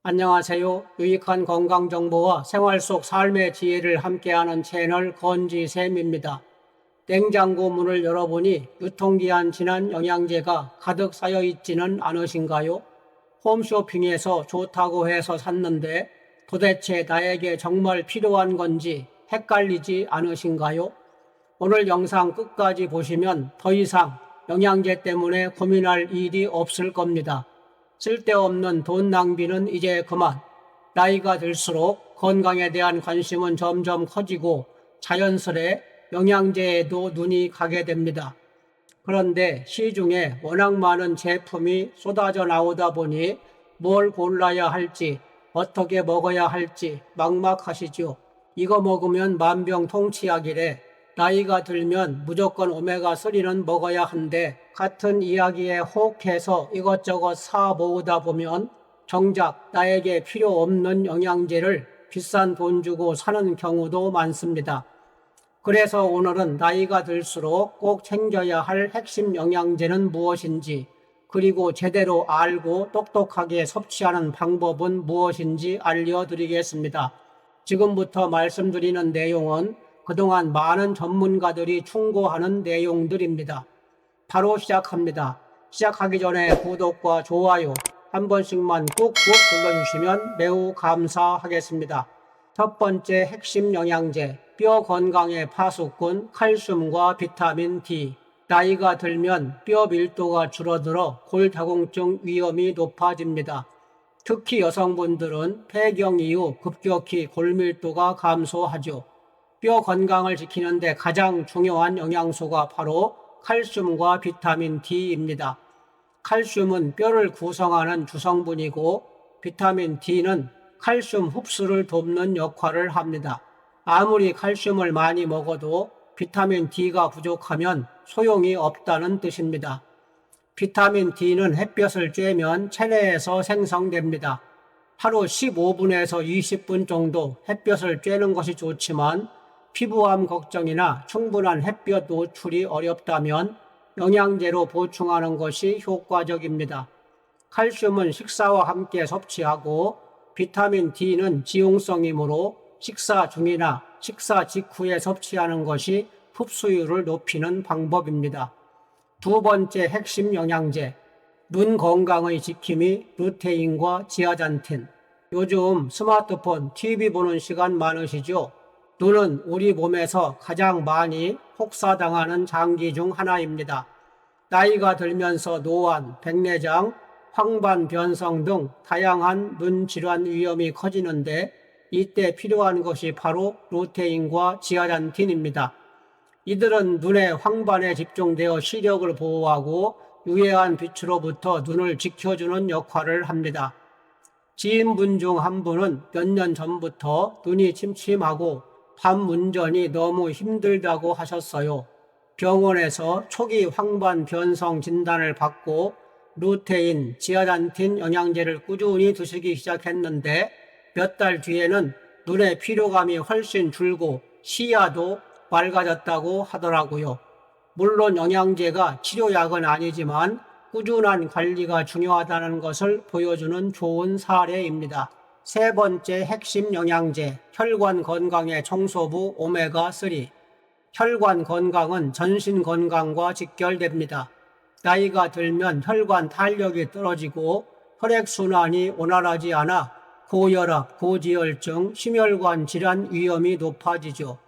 안녕하세요. 유익한 건강정보와 생활 속 삶의 지혜를 함께하는 채널 건지샘입니다. 냉장고 문을 열어보니 유통기한 지난 영양제가 가득 쌓여 있지는 않으신가요? 홈쇼핑에서 좋다고 해서 샀는데 도대체 나에게 정말 필요한 건지 헷갈리지 않으신가요? 오늘 영상 끝까지 보시면 더 이상 영양제 때문에 고민할 일이 없을 겁니다. 쓸데없는 돈 낭비는 이제 그만. 나이가 들수록 건강에 대한 관심은 점점 커지고 자연스레 영양제에도 눈이 가게 됩니다. 그런데 시중에 워낙 많은 제품이 쏟아져 나오다 보니 뭘 골라야 할지, 어떻게 먹어야 할지 막막하시죠. 이거 먹으면 만병통치약이래. 나이가 들면 무조건 오메가3는 먹어야 한대. 같은 이야기에 혹해서 이것저것 사 모으다 보면 정작 나에게 필요 없는 영양제를 비싼 돈 주고 사는 경우도 많습니다. 그래서 오늘은 나이가 들수록 꼭 챙겨야 할 핵심 영양제는 무엇인지, 그리고 제대로 알고 똑똑하게 섭취하는 방법은 무엇인지 알려드리겠습니다. 지금부터 말씀드리는 내용은 그동안 많은 전문가들이 충고하는 내용들입니다. 바로 시작합니다. 시작하기 전에 구독과 좋아요 한 번씩만 꾹꾹 눌러주시면 매우 감사하겠습니다. 첫 번째 핵심 영양제, 뼈 건강의 파수꾼 칼슘과 비타민 D. 나이가 들면 뼈 밀도가 줄어들어 골다공증 위험이 높아집니다. 특히 여성분들은 폐경 이후 급격히 골밀도가 감소하죠. 뼈 건강을 지키는 데 가장 중요한 영양소가 바로 칼슘과 비타민 D입니다. 칼슘은 뼈를 구성하는 주성분이고 비타민 D는 칼슘 흡수를 돕는 역할을 합니다. 아무리 칼슘을 많이 먹어도 비타민 D가 부족하면 소용이 없다는 뜻입니다. 비타민 D는 햇볕을 쬐면 체내에서 생성됩니다. 하루 15분에서 20분 정도 햇볕을 쬐는 것이 좋지만 피부암 걱정이나 충분한 햇볕 노출이 어렵다면 영양제로 보충하는 것이 효과적입니다. 칼슘은 식사와 함께 섭취하고 비타민 D는 지용성이므로 식사 중이나 식사 직후에 섭취하는 것이 흡수율을 높이는 방법입니다. 두 번째 핵심 영양제, 눈 건강의 지킴이 루테인과 지아잔틴. 요즘 스마트폰, TV 보는 시간 많으시죠? 눈은 우리 몸에서 가장 많이 혹사당하는 장기 중 하나입니다. 나이가 들면서 노안, 백내장, 황반 변성 등 다양한 눈 질환 위험이 커지는데 이때 필요한 것이 바로 루테인과 지아잔틴입니다. 이들은 눈의 황반에 집중되어 시력을 보호하고 유해한 빛으로부터 눈을 지켜주는 역할을 합니다. 지인분 중 한 분은 몇 년 전부터 눈이 침침하고 밤 운전이 너무 힘들다고 하셨어요. 병원에서 초기 황반 변성 진단을 받고 루테인, 지아잔틴 영양제를 꾸준히 드시기 시작했는데 몇 달 뒤에는 눈의 피로감이 훨씬 줄고 시야도 맑아졌다고 하더라고요. 물론 영양제가 치료약은 아니지만 꾸준한 관리가 중요하다는 것을 보여주는 좋은 사례입니다. 세 번째 핵심 영양제, 혈관 건강의 청소부 오메가3. 혈관 건강은 전신 건강과 직결됩니다. 나이가 들면 혈관 탄력이 떨어지고 혈액순환이 원활하지 않아 고혈압, 고지혈증, 심혈관 질환 위험이 높아지죠.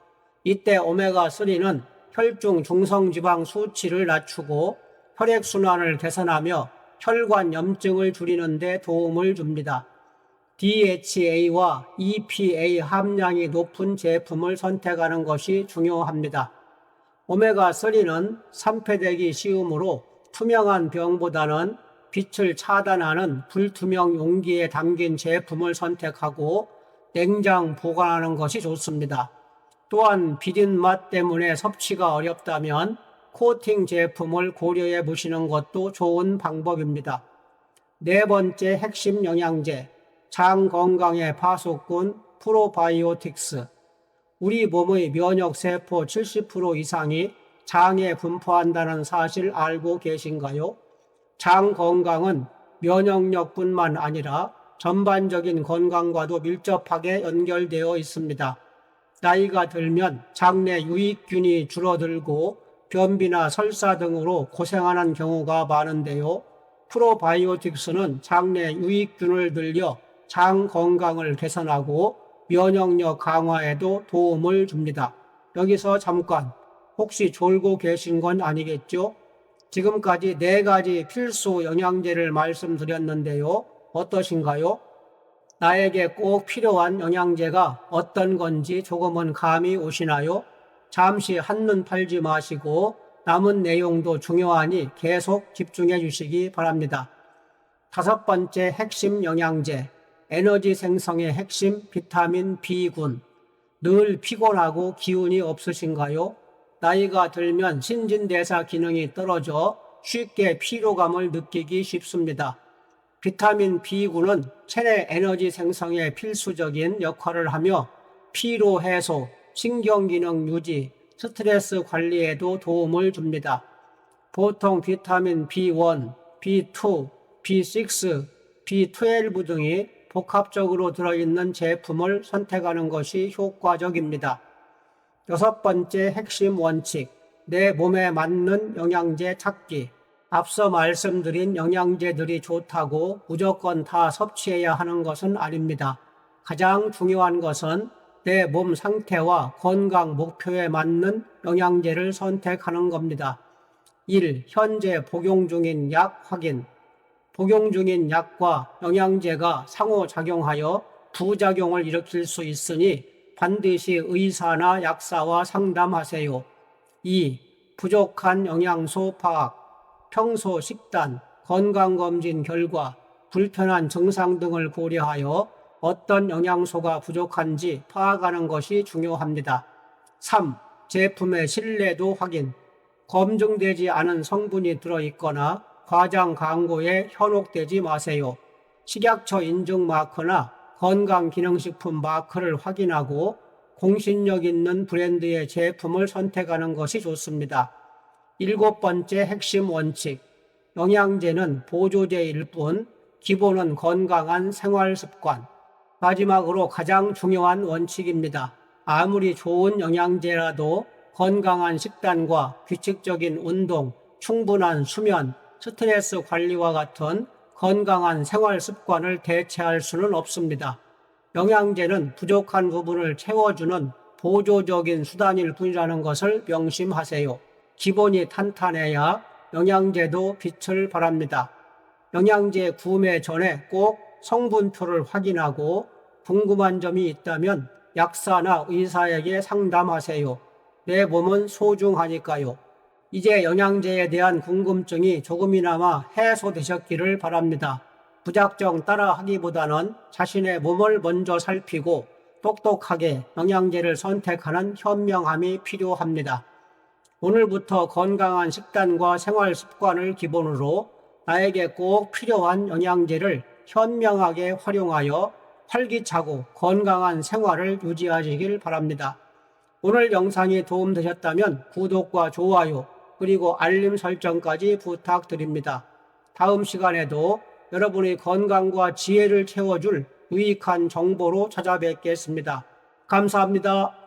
이때 오메가3는 혈중 중성지방 수치를 낮추고 혈액순환을 개선하며 혈관 염증을 줄이는 데 도움을 줍니다. DHA와 EPA 함량이 높은 제품을 선택하는 것이 중요합니다. 오메가3는 산패되기 쉬우므로 투명한 병보다는 빛을 차단하는 불투명 용기에 담긴 제품을 선택하고 냉장 보관하는 것이 좋습니다. 또한 비린 맛 때문에 섭취가 어렵다면 코팅 제품을 고려해 보시는 것도 좋은 방법입니다. 네 번째 핵심 영양제, 장 건강의 파수꾼 프로바이오틱스. 우리 몸의 면역세포 70% 이상이 장에 분포한다는 사실 알고 계신가요? 장 건강은 면역력뿐만 아니라 전반적인 건강과도 밀접하게 연결되어 있습니다. 나이가 들면 장내 유익균이 줄어들고 변비나 설사 등으로 고생하는 경우가 많은데요. 프로바이오틱스는 장내 유익균을 늘려 장 건강을 개선하고 면역력 강화에도 도움을 줍니다. 여기서 잠깐, 혹시 졸고 계신 건 아니겠죠? 지금까지 4가지 필수 영양제를 말씀드렸는데요. 어떠신가요? 나에게 꼭 필요한 영양제가 어떤 건지 조금은 감이 오시나요? 잠시 한눈 팔지 마시고 남은 내용도 중요하니 계속 집중해 주시기 바랍니다. 5번째 핵심 영양제, 에너지 생성의 핵심 비타민 B군. 늘 피곤하고 기운이 없으신가요? 나이가 들면 신진대사 기능이 떨어져 쉽게 피로감을 느끼기 쉽습니다. 비타민 B군은 체내 에너지 생성에 필수적인 역할을 하며 피로 해소, 신경기능 유지, 스트레스 관리에도 도움을 줍니다. 보통 비타민 B1, B2, B6, B12 등이 복합적으로 들어있는 제품을 선택하는 것이 효과적입니다. 6번째 핵심 원칙, 내 몸에 맞는 영양제 찾기. 앞서 말씀드린 영양제들이 좋다고 무조건 다 섭취해야 하는 것은 아닙니다. 가장 중요한 것은 내 몸 상태와 건강 목표에 맞는 영양제를 선택하는 겁니다. 1. 현재 복용 중인 약 확인. 복용 중인 약과 영양제가 상호작용하여 부작용을 일으킬 수 있으니 반드시 의사나 약사와 상담하세요. 2. 부족한 영양소 파악. 평소 식단, 건강검진 결과, 불편한 증상 등을 고려하여 어떤 영양소가 부족한지 파악하는 것이 중요합니다. 3. 제품의 신뢰도 확인. 검증되지 않은 성분이 들어있거나 과장 광고에 현혹되지 마세요. 식약처 인증 마크나 건강기능식품 마크를 확인하고 공신력 있는 브랜드의 제품을 선택하는 것이 좋습니다. 7번째 핵심 원칙, 영양제는 보조제일 뿐 기본은 건강한 생활습관. 마지막으로 가장 중요한 원칙입니다. 아무리 좋은 영양제라도 건강한 식단과 규칙적인 운동, 충분한 수면, 스트레스 관리와 같은 건강한 생활습관을 대체할 수는 없습니다. 영양제는 부족한 부분을 채워주는 보조적인 수단일 뿐이라는 것을 명심하세요. 기본이 탄탄해야 영양제도 빛을 발합니다. 영양제 구매 전에 꼭 성분표를 확인하고 궁금한 점이 있다면 약사나 의사에게 상담하세요. 내 몸은 소중하니까요. 이제 영양제에 대한 궁금증이 조금이나마 해소되셨기를 바랍니다. 무작정 따라하기보다는 자신의 몸을 먼저 살피고 똑똑하게 영양제를 선택하는 현명함이 필요합니다. 오늘부터 건강한 식단과 생활 습관을 기본으로 나에게 꼭 필요한 영양제를 현명하게 활용하여 활기차고 건강한 생활을 유지하시길 바랍니다. 오늘 영상이 도움되셨다면 구독과 좋아요 그리고 알림 설정까지 부탁드립니다. 다음 시간에도 여러분의 건강과 지혜를 채워줄 유익한 정보로 찾아뵙겠습니다. 감사합니다.